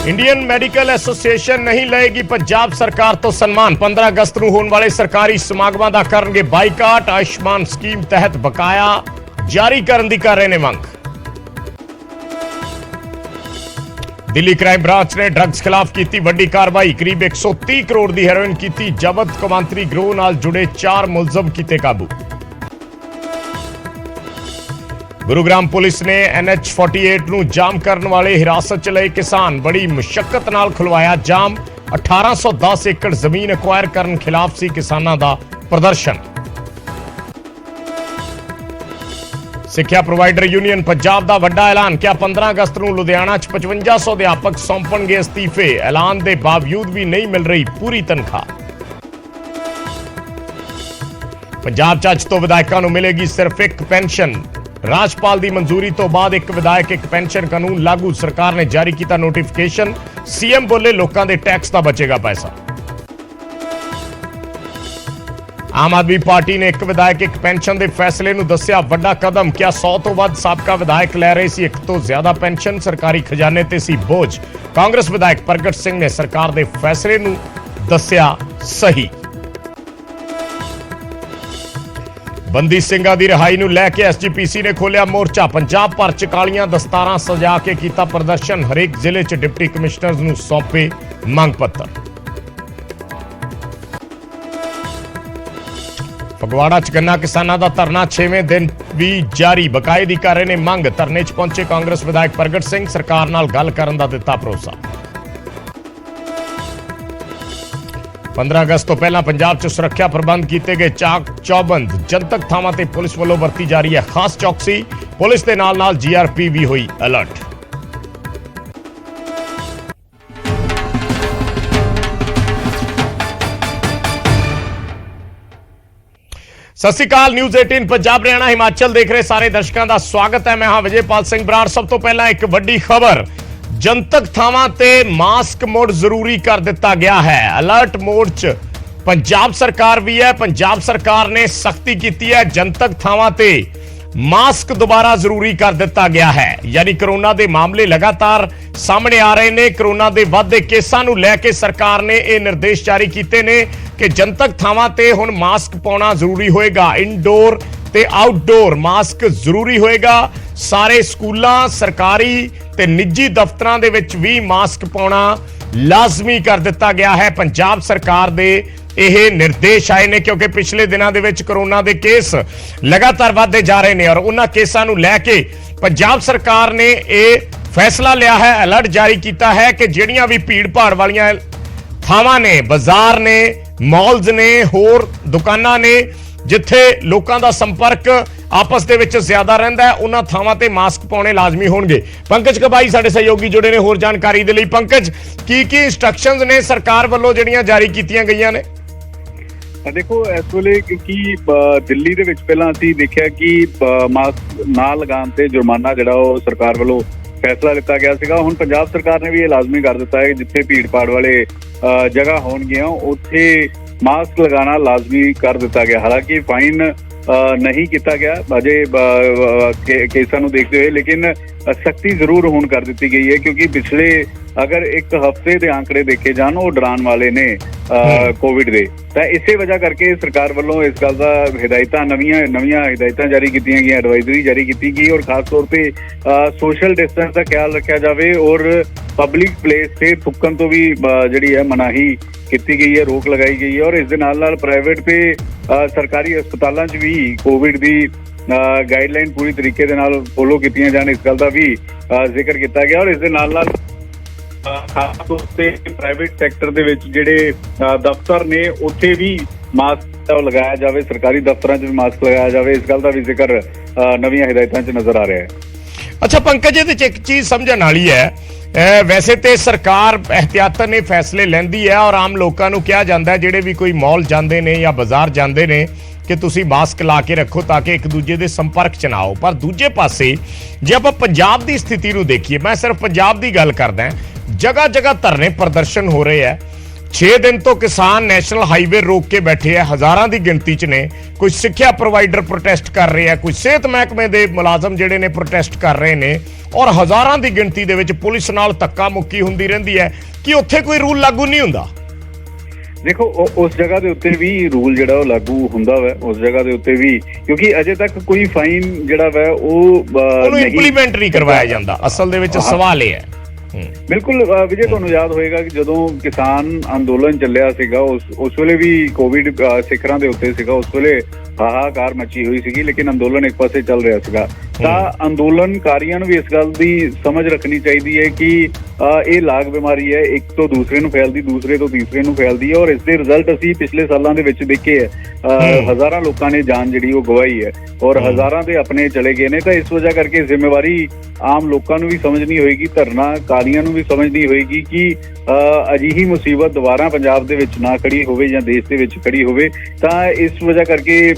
Indian medical association नहीं लेगी पंजाब सरकार तो सम्मान। 15 अगस्त ਨੂੰ ਹੋਣ ਵਾਲੇ ਸਰਕਾਰੀ ਸਮਾਗਮਾਂ ਦਾ ਕਰਨਗੇ ਬਾਈਕਾਟ। ਆਯੁਸ਼ਮਾਨ ਸਕੀਮ ਤਹਿਤ ਬਕਾਇਆ ਜਾਰੀ ਕਰਨ ਦੀ ਕਰ ਰਹੇ ਨੇ ਮੰਗ। दिल्ली क्राइम ब्रांच ने ड्रग्स खिलाफ की वड्डी कार्रवाई। करीब 130 करोड़ की हेरोइन की जबत। कौमांतरी गिरोह नाल जुड़े 4 मुलजम किए काबू। गुरुग्राम पुलिस ने NH48 ਨੂੰ जाम करने वाले हिरासत च लए किसान। बड़ी मुशक्कत नाल खुलवाया जाम। 1810 एकड़ जमीन एक्वायर करने खिलाफ सी किसानां दा प्रदर्शन। सिक्ख्या प्रोवाइडर यूनियन पंजाब का वड्डा ऐलान। क्या 15 अगस्त ਨੂੰ लुधियाना 5500 अध्यापक सौंपणगे अस्तीफे। ऐलान के बावजूद भी नहीं मिल रही पूरी तनख्वाह। पंजाब च अज तो विधायकों को मिलेगी सिर्फ एक पेंशन। राजपाल की मंजूरी तो बाद एक विधायक एक पेंशन कानून लागू। सरकार ने जारी किया नोटिफिकेशन। सीएम बोले लोगों के टैक्स का बचेगा पैसा। आम आदमी पार्टी ने एक विधायक एक पेंशन के फैसले ਨੂੰ ਦੱਸਿਆ ਵੱਡਾ ਕਦਮ। क्या 100 ਤੋਂ ਵੱਧ ਸਾਬਕਾ ਵਿਧਾਇਕ ਲੈ ਰਹੇ ਸੀ ਇੱਕ ਤੋਂ ਜ਼ਿਆਦਾ ਪੈਨਸ਼ਨ। ਸਰਕਾਰੀ ਖਜ਼ਾਨੇ ਤੇ ਸੀ ਬੋਝ। ਕਾਂਗਰਸ ਵਿਧਾਇਕ ਪ੍ਰਗਟ ਸਿੰਘ ਨੇ ਸਰਕਾਰ ਦੇ ਫੈਸਲੇ ਨੂੰ ਦੱਸਿਆ ਸਹੀ। ਬੰਦੀ ਸਿੰਘਾਂ ਦੀ ਰਿਹਾਈ ਨੂੰ ਲੈ ਕੇ SGPC ਨੇ ਖੋਲਿਆ ਮੋਰਚਾ। ਪੰਜਾਬ ਭਰ ਚ ਕਾਲੀਆਂ ਦਸਤਾਰਾਂ ਸਜਾ ਕੇ ਕੀਤਾ ਪ੍ਰਦਰਸ਼ਨ। ਹਰੇਕ ਜ਼ਿਲ੍ਹੇ ਚ ਡਿਪਟੀ ਕਮਿਸ਼ਨਰਜ਼ ਨੂੰ ਸੌਂਪੇ ਮੰਗ ਪੱਤਰ। ਫਗਵਾੜਾ ਚ ਗੰਨਾ ਕਿਸਾਨਾਂ ਦਾ ਧਰਨਾ 6ਵੇਂ ਦਿਨ ਵੀ ਜਾਰੀ। ਬਕਾਏ ਦੀ ਕਰ ਰਹੇ ਨੇ ਮੰਗ। ਧਰਨੇ 'ਚ ਪਹੁੰਚੇ ਕਾਂਗਰਸ ਵਿਧਾਇਕ ਪ੍ਰਗਟ ਸਿੰਘ। ਸਰਕਾਰ ਨਾਲ ਗੱਲ ਕਰਨ ਦਾ ਦਿੱਤਾ ਭਰੋਸਾ। 15 ਅਗਸਤ ਤੋਂ ਪਹਿਲਾਂ ਪੰਜਾਬ 'ਚ ਸੁਰੱਖਿਆ ਪ੍ਰਬੰਧ ਕੀਤੇ ਗਏ ਚਾਕ ਚੌਬੰਦ। ਜਨਤਕ ਥਾਵਾਂ ਤੇ ਪੁਲਿਸ ਵੱਲੋਂ ਵਰਤੀ ਜਾ ਰਹੀ ਹੈ ਖਾਸ ਚੌਕਸੀ। ਪੁਲਿਸ ਦੇ ਨਾਲ GRP ਵੀ ਹੋਈ ਅਲਰਟ। सत श्री अकाल। न्यूज़ 18 पंजाब हरियाणा हिमाचल देख रहे सारे दर्शकों का स्वागत है। मैं हाँ विजयपाल सिंह बराड़। सब तो पहला एक वड्डी खबर। जनतक थावां ते मास्क मोड जरूरी कर दिता गया है। अलर्ट मोड च पंजाब सरकार भी है। पंजाब सरकार ने सख्ती की है। जनतक थावां ते मास्क दोबारा जरूरी कर दिता गया है। यानी कोरोना के मामले लगातार सामने आ रहे हैं। कोरोना के वाधे केसां नूं लैके सरकार ने यह निर्देश जारी किए ने कि जनतक थावां ते हुण मास्क पाउणा जरूरी होएगा। इनडोर ते आउटडोर मास्क जरूरी होएगा। सारे स्कूलों सरकारी ते निजी दफ्तरां दे विच भी मास्क पाउणा लाजमी कर दिता गया है। पंजाब सरकार दे ਇਹ निर्देश आए ने क्योंकि पिछले दिनों के कोरोना के केस लगातार बढ़ते जा रहे हैं और उन्होंने केसां नूं लैके पंजाब सरकार ने यह फैसला लिया है। अलर्ट जारी किया है कि जिहड़ियां भी भीड़ भाड़ वालियां थावां ने, बाजार ने, मॉल्स ने, होर दुकानां ने जिथे लोगों का संपर्क आपस दे विच ज्यादा रहिंदा है उन्हां थावां ते मास्क पाउणे लाजमी होणगे। पंकज कबाई साडे सहयोगी जुड़े ने होर जानकारी दे लई। पंकज की इंस्ट्रक्शनस ने सरकार वल्लों जिहड़ियां जारी कीतियां गईयां ने? देखो इस वेले क्योंकि दिल्ली दे विच पहलां असीं देखिया कि मास्क ना लगाउण ते जुर्माना जिहड़ा ओह सरकार वल्लों फैसला लिता गया सीगा। हुण पंजाब सरकार ने भी ये लाजमी कर दिता है जिथे भीड़ भाड़ वाले जगह होणगियां उत्थे मास्क लगाना लाजमी कर दिता गया। हालांकि फाइन नहीं किया गया अजे केसां नूं देखते हुए, लेकिन सख्ती जरूर हुण कर दी गई है क्योंकि पिछले अगर एक हफ्ते के आंकड़े देखे जान वो डराने वाले ने कोविड के। तो इसे वजह करके सरकार वालों इस गल का हिदायतां नवीं हिदायतां जारी की गई, एडवाइजरी जारी की गई और खास तौर पर सोशल डिस्टेंस का ख्याल रखा जाए और पब्लिक प्लेस से थुकन तो भी जी है मनाही की गई है, रोक लगाई गई है। और इस दे नाल प्राइवेट पे सरकारी अस्पतालों भी कोविड की गाइडलाइन पूरी तरीके दे नाल फॉलो कीतियां जान इस गल का भी जिक्र किया गया। और इस दे नाल खास तौर पर प्राइवेट सैक्टर दे विच जिहड़े दफ्तर ने उत्थे भी मास्क लगाया जाए, सरकारी दफ्तरां च भी मास्क लगाया जाए, इस गल का भी जिक्र नवीं हिदायतां च नजर आ रहा है। अच्छा पंकज, ये एक चीज समझण वाली है। वैसे तो सरकार एहतियातन ये फैसले लैंदी है और आम लोगों को कहा जाता है जिहड़े भी कोई मॉल जाते हैं या बाजार जाते हैं कि तुसी मास्क ला के रखो ताकि एक दूजे के संपर्क च ना आओ। पर दूजे पासे जे आपां पंजाब की स्थिति नूं देखिए, मैं सिर्फ पंजाब की गल करदा, जगह जगह धरने प्रदर्शन हो रहे हैं। 6 दिन ਤੋਂ ਕਿਸਾਨ ਨੈਸ਼ਨਲ ਹਾਈਵੇ ਰੋਕ ਕੇ ਬੈਠੇ ਆ, ਹਜ਼ਾਰਾਂ ਦੀ ਗਿਣਤੀ 'ਚ ਨੇ। ਕੋਈ ਸਿੱਖਿਆ ਪ੍ਰੋਵਾਈਡਰ ਪ੍ਰੋਟੈਸਟ ਕਰ ਰਹੇ ਆ, ਕੋਈ ਸਿਹਤ ਮਹਿਕਮੇ ਦੇ ਮੁਲਾਜ਼ਮ ਜਿਹੜੇ ਨੇ ਪ੍ਰੋਟੈਸਟ ਕਰ ਰਹੇ ਨੇ, ਔਰ ਹਜ਼ਾਰਾਂ ਦੀ ਗਿਣਤੀ ਦੇ ਵਿੱਚ ਪੁਲਿਸ ਨਾਲ ਧੱਕਾ ਮੁੱਕੀ ਹੁੰਦੀ ਰਹਿੰਦੀ ਹੈ ਕਿ ਉੱਥੇ ਕੋਈ ਰੂਲ ਲਾਗੂ ਨਹੀਂ ਹੁੰਦਾ। ਦੇਖੋ ਉਸ ਜਗ੍ਹਾ ਦੇ ਉੱਤੇ ਵੀ ਰੂਲ ਜਿਹੜਾ ਉਹ ਲਾਗੂ ਹੁੰਦਾ ਵਾ, ਉਸ ਜਗ੍ਹਾ ਦੇ ਉੱਤੇ ਵੀ, ਕਿਉਂਕਿ ਅਜੇ ਤੱਕ ਕੋਈ ਫਾਈਨ ਜਿਹੜਾ ਵਾ ਉਹਨੂੰ ਇੰਪਲੀਮੈਂਟ ਨਹੀਂ ਕਰਵਾਇਆ ਜਾਂਦਾ। ਅਸਲ ਦੇ ਵਿੱਚ ਸਵਾਲ ਇਹ ਹੈ। ਬਿਲਕੁਲ ਵਿਜੇ, ਤੁਹਾਨੂੰ ਯਾਦ ਹੋਏਗਾ ਕਿ ਜਦੋਂ ਕਿਸਾਨ ਅੰਦੋਲਨ ਚੱਲਿਆ ਸੀਗਾ ਉਸ ਵੇਲੇ ਵੀ ਕੋਵਿਡ ਸਿਖਰਾਂ ਦੇ ਉੱਤੇ ਸੀਗਾ, ਉਸ ਵੇਲੇ ਹਾਹਾਕਾਰ ਮਚੀ ਹੋਈ ਸੀਗੀ, ਲੇਕਿਨ ਅੰਦੋਲਨ ਇੱਕ ਪਾਸੇ ਚੱਲ ਰਿਹਾ ਸੀਗਾ। ਤਾਂ ਅੰਦੋਲਨਕਾਰੀਆਂ ਨੂੰ ਵੀ ਇਸ ਗੱਲ ਦੀ ਸਮਝ ਰੱਖਣੀ ਚਾਹੀਦੀ ਹੈ ਕਿ ਇਹ ਲਾਗ ਬਿਮਾਰੀ ਹੈ, ਇੱਕ ਤੋਂ ਦੂਸਰੇ ਨੂੰ ਫੈਲਦੀ, ਦੂਸਰੇ ਤੋਂ ਤੀਸਰੇ ਨੂੰ ਫੈਲਦੀ ਹੈ, ਔਰ ਇਸ ਦੇ ਰਿਜ਼ਲਟ ਅਸੀਂ ਪਿਛਲੇ ਸਾਲਾਂ ਦੇ ਵਿੱਚ ਦੇਖੇ ਹੈ। ਹਜ਼ਾਰਾਂ ਲੋਕਾਂ ਨੇ ਜਾਨ ਜਿਹੜੀ ਉਹ ਗਵਾਈ ਹੈ, ਔਰ ਹਜ਼ਾਰਾਂ ਦੇ ਆਪਣੇ ਚਲੇ ਗਏ ਨੇ। ਤਾਂ ਇਸ ਵਜ੍ਹਾ ਕਰਕੇ ਜ਼ਿੰਮੇਵਾਰੀ ਆਮ ਲੋਕਾਂ ਨੂੰ ਵੀ ਸਮਝਣੀ ਹੋਏਗੀ, ਧਰਨਾਕਾਰੀਆਂ ਨੂੰ ਵੀ ਸਮਝਣੀ ਹੋਏਗੀ ਕਿ ਅਜਿਹੀ ਮੁਸੀਬਤ ਦੁਬਾਰਾ ਪੰਜਾਬ ਦੇ ਵਿੱਚ ਨਾ ਖੜੀ ਹੋਵੇ ਜਾਂ ਦੇਸ਼ ਦੇ ਵਿੱਚ ਖੜੀ ਹੋਵੇ। ਤਾਂ ਇਸ ਵਜ੍ਹਾ ਕਰਕੇ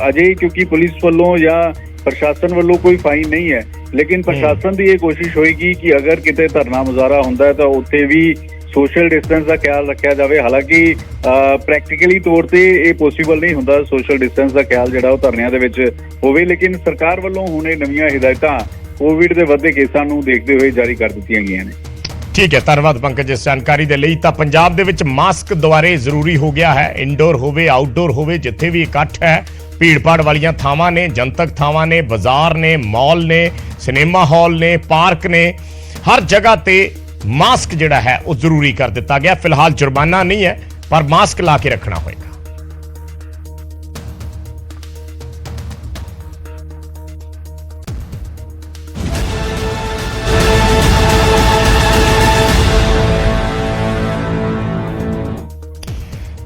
ਅਜੇ ਕਿਉਂਕਿ ਪੁਲਿਸ ਵੱਲੋਂ ਜਾਂ ਪ੍ਰਸ਼ਾਸਨ ਵੱਲੋਂ ਕੋਈ ਫਾਈਨ ਨਹੀਂ ਹੈ, ਲੇਕਿਨ ਪ੍ਰਸ਼ਾਸਨ ਦੀ ਇਹ ਕੋਸ਼ਿਸ਼ ਹੋਏਗੀ ਕਿ ਅਗਰ ਕਿਤੇ ਧਰਨਾ ਮੁਜ਼ਾਹਰਾ ਹੁੰਦਾ ਹੈ ਤਾਂ ਉੱਥੇ ਵੀ ਸੋਸ਼ਲ ਡਿਸਟੈਂਸ ਦਾ ਖਿਆਲ ਰੱਖਿਆ ਜਾਵੇ। ਹਾਲਾਂਕਿ ਪ੍ਰੈਕਟੀਕਲੀ ਤੌਰ ਤੇ ਇਹ ਪੋਸੀਬਲ ਨਹੀਂ ਹੁੰਦਾ ਸੋਸ਼ਲ ਡਿਸਟੈਂਸ ਦਾ ਖਿਆਲ ਜਿਹੜਾ ਉਹ ਧਰਨਿਆਂ ਦੇ ਵਿੱਚ ਹੋਵੇ, ਲੇਕਿਨ ਸਰਕਾਰ ਵੱਲੋਂ ਹੁਣ ਇਹ ਨਵੀਆਂ ਹਿਦਾਇਤਾਂ ਕੋਵਿਡ ਦੇ ਵੱਧਦੇ ਕੇਸਾਂ ਨੂੰ ਦੇਖਦੇ ਹੋਏ ਜਾਰੀ ਕਰ ਦਿੱਤੀਆਂ ਗਈਆਂ ਨੇ। ਠੀਕ ਹੈ, ਧੰਨਵਾਦ ਪੰਕਜ ਇਸ ਜਾਣਕਾਰੀ ਦੇ ਲਈ। ਤਾਂ ਪੰਜਾਬ ਦੇ ਵਿੱਚ ਮਾਸਕ ਦੁਆਰੇ ਜ਼ਰੂਰੀ ਹੋ ਗਿਆ ਹੈ। ਇਨਡੋਰ ਹੋਵੇ ਆਊਟਡੋਰ ਹੋਵੇ, ਜਿੱਥੇ ਵੀ ਇਕੱਠ ਹੈ, ਭੀੜ-ਭਾੜ ਵਾਲੀਆਂ ਥਾਵਾਂ ਨੇ, ਜਨਤਕ ਥਾਵਾਂ ਨੇ, ਬਾਜ਼ਾਰ ਨੇ, ਮਾਲ ਨੇ, ਸਿਨੇਮਾ ਹਾਲ ਨੇ, ਪਾਰਕ ਨੇ, ਹਰ ਜਗ੍ਹਾ ਤੇ ਮਾਸਕ ਜਿਹੜਾ ਹੈ ਉਹ ਜ਼ਰੂਰੀ ਕਰ ਦਿੱਤਾ ਗਿਆ। ਫਿਲਹਾਲ ਜੁਰਮਾਨਾ ਨਹੀਂ ਹੈ, ਪਰ ਮਾਸਕ ਲਾ ਕੇ ਰੱਖਣਾ ਹੋਏਗਾ।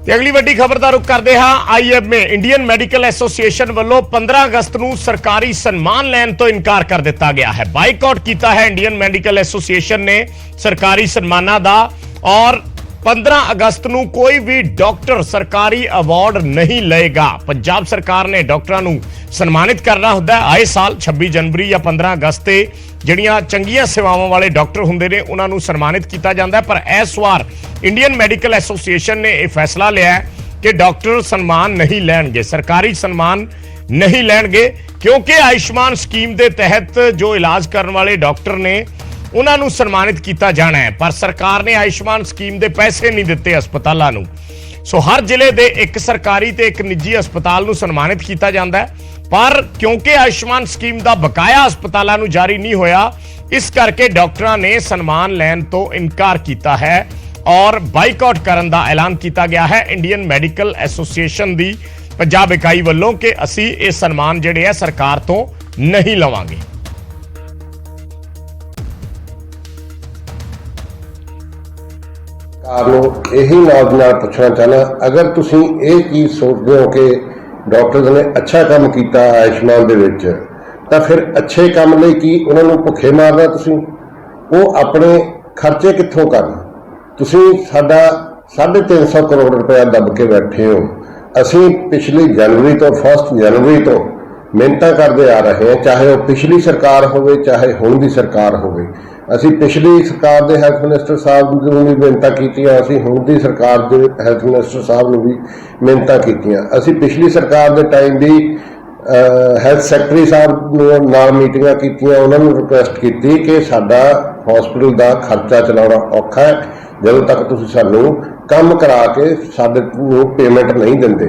ਤੇ ਅਗਲੀ ਵੱਡੀ ਖਬਰ ਦਾ ਰੁਖ ਕਰਦੇ ਹਾਂ। ਆਈਐਮਏ ਇੰਡੀਅਨ ਮੈਡੀਕਲ ਐਸੋਸੀਏਸ਼ਨ ਵੱਲੋਂ 15 ਅਗਸਤ ਨੂੰ ਸਰਕਾਰੀ ਸਨਮਾਨ ਲੈਣ ਤੋਂ ਇਨਕਾਰ ਕਰ ਦਿੱਤਾ ਗਿਆ ਹੈ। ਬਾਈਕਾਟ ਕੀਤਾ ਹੈ ਇੰਡੀਅਨ ਮੈਡੀਕਲ ਐਸੋਸੀਏਸ਼ਨ ਨੇ ਸਰਕਾਰੀ ਸਨਮਾਨਾਂ ਦਾ, ਔਰ 15 ਅਗਸਤ ਨੂੰ ਕੋਈ ਵੀ ਡਾਕਟਰ ਸਰਕਾਰੀ ਅਵਾਰਡ ਨਹੀਂ ਲਏਗਾ। ਪੰਜਾਬ ਸਰਕਾਰ ਨੇ ਡਾਕਟਰਾਂ ਨੂੰ ਸਨਮਾਨਿਤ ਕਰਨਾ ਹੁੰਦਾ ਹੈ ਆਏ ਸਾਲ 26 ਜਨਵਰੀ ਜਾਂ 15 ਅਗਸਤ ਤੇ ਜਿਹੜੀਆਂ ਚੰਗੀਆਂ ਸੇਵਾਵਾਂ ਵਾਲੇ ਡਾਕਟਰ ਹੁੰਦੇ ਨੇ ਉਹਨਾਂ ਨੂੰ ਸਨਮਾਨਿਤ ਕੀਤਾ ਜਾਂਦਾ ਹੈ। ਪਰ ਇਸ ਵਾਰ ਇੰਡੀਅਨ ਮੈਡੀਕਲ ਐਸੋਸੀਏਸ਼ਨ ਨੇ ਇਹ ਫੈਸਲਾ ਲਿਆ ਹੈ ਕਿ ਡਾਕਟਰ ਸਨਮਾਨ ਨਹੀਂ ਲੈਣਗੇ, ਸਰਕਾਰੀ ਸਨਮਾਨ ਨਹੀਂ ਲੈਣਗੇ, ਕਿਉਂਕਿ ਆਯੁਸ਼ਮਾਨ ਸਕੀਮ ਦੇ ਤਹਿਤ ਜੋ ਇਲਾਜ ਕਰਨ ਵਾਲੇ ਡਾਕਟਰ ਨੇ ਉਹਨਾਂ ਨੂੰ ਸਨਮਾਨਿਤ ਕੀਤਾ ਜਾਣਾ ਹੈ। ਪਰ ਸਰਕਾਰ ਨੇ ਆਯੁਸ਼ਮਾਨ ਸਕੀਮ ਦੇ ਪੈਸੇ ਨਹੀਂ ਦਿੱਤੇ ਹਸਪਤਾਲਾਂ ਨੂੰ। ਸੋ ਹਰ ਜ਼ਿਲ੍ਹੇ ਦੇ ਇੱਕ ਸਰਕਾਰੀ ਤੇ ਇੱਕ ਨਿੱਜੀ ਹਸਪਤਾਲ ਨੂੰ ਸਨਮਾਨਿਤ ਕੀਤਾ ਜਾਂਦਾ ਹੈ, ਪਰ ਕਿਉਂਕਿ ਆਯੁਸ਼ਮਾਨ ਸਕੀਮ ਦਾ ਬਕਾਇਆ ਹਸਪਤਾਲਾਂ ਨੂੰ ਜਾਰੀ ਨਹੀਂ ਹੋਇਆ, ਇਸ ਕਰਕੇ ਡਾਕਟਰਾਂ ਨੇ ਸਨਮਾਨ ਲੈਣ ਤੋਂ ਇਨਕਾਰ ਕੀਤਾ ਹੈ ਔਰ ਬਾਈਕਾਟ ਕਰਨ ਦਾ ਐਲਾਨ ਕੀਤਾ ਗਿਆ ਹੈ ਇੰਡੀਅਨ ਮੈਡੀਕਲ ਐਸੋਸੀਏਸ਼ਨ ਦੀ ਪੰਜਾਬ ਇਕਾਈ ਵੱਲੋਂ ਕਿ ਅਸੀਂ ਇਹ ਸਨਮਾਨ ਜਿਹੜੇ ਹੈ ਸਰਕਾਰ ਤੋਂ ਨਹੀਂ ਲਵਾਂਗੇ। ਨੂੰ ਇਹੀ ਨਾਲ ਪੁੱਛਣਾ ਚਾਹਨਾ, ਅਗਰ ਤੁਸੀਂ ਇਹ ਚੀਜ਼ ਸੋਚਦੇ ਹੋ ਕਿ ਡਾਕਟਰ ਨੇ ਅੱਛਾ ਕੰਮ ਕੀਤਾ ਆਯੁਸ਼ਮਾਨ ਦੇ ਵਿੱਚ, ਤਾਂ ਫਿਰ ਅੱਛੇ ਕੰਮ ਲਈ ਕੀ ਉਹਨਾਂ ਨੂੰ ਭੁੱਖੇ ਮਾਰਨਾ? ਤੁਸੀਂ ਉਹ ਆਪਣੇ ਖਰਚੇ ਕਿੱਥੋਂ ਕਰਨ? ਤੁਸੀਂ ਸਾਡਾ 350 ਕਰੋੜ ਰੁਪਇਆ ਦੱਬ ਕੇ ਬੈਠੇ ਹੋ। ਅਸੀਂ ਪਿਛਲੀ ਜਨਵਰੀ ਤੋਂ 1 ਜਨਵਰੀ ਤੋਂ ਮਿਹਨਤਾਂ ਕਰਦੇ ਆ ਰਹੇ ਹਾਂ, ਚਾਹੇ ਉਹ ਪਿਛਲੀ ਸਰਕਾਰ ਹੋਵੇ ਚਾਹੇ ਹੁਣ ਦੀ ਸਰਕਾਰ ਹੋਵੇ। ਅਸੀਂ ਪਿਛਲੀ ਸਰਕਾਰ ਦੇ ਹੈਲਥ ਮਿਨਿਸਟਰ ਸਾਹਿਬ ਨੂੰ ਵੀ ਮਿਹਨਤਾਂ ਕੀਤੀਆਂ, ਅਸੀਂ ਹੁਣ ਦੀ ਸਰਕਾਰ ਦੇ ਹੈਲਥ ਮਿਨਿਸਟਰ ਸਾਹਿਬ ਨੂੰ ਵੀ ਮਿਹਨਤਾਂ ਕੀਤੀਆਂ। ਅਸੀਂ ਪਿਛਲੀ ਸਰਕਾਰ ਦੇ ਟਾਈਮ ਵੀ ਹੈਲਥ ਸੈਕਟਰੀ ਸਾਹਿਬ ਨਾਲ ਮੀਟਿੰਗਾਂ ਕੀਤੀਆਂ, ਉਹਨਾਂ ਨੂੰ ਰਿਕੁਐਸਟ ਕੀਤੀ ਕਿ ਸਾਡਾ ਹਸਪੀਟਲ ਦਾ ਖਰਚਾ ਚਲਾਉਣਾ ਔਖਾ ਹੈ, ਜਦੋਂ ਤੱਕ ਤੁਸੀਂ ਸਾਨੂੰ ਕੰਮ ਕਰਾ ਕੇ ਸਾਡੇ ਨੂੰ ਪੇਮੈਂਟ ਨਹੀਂ ਦਿੰਦੇ।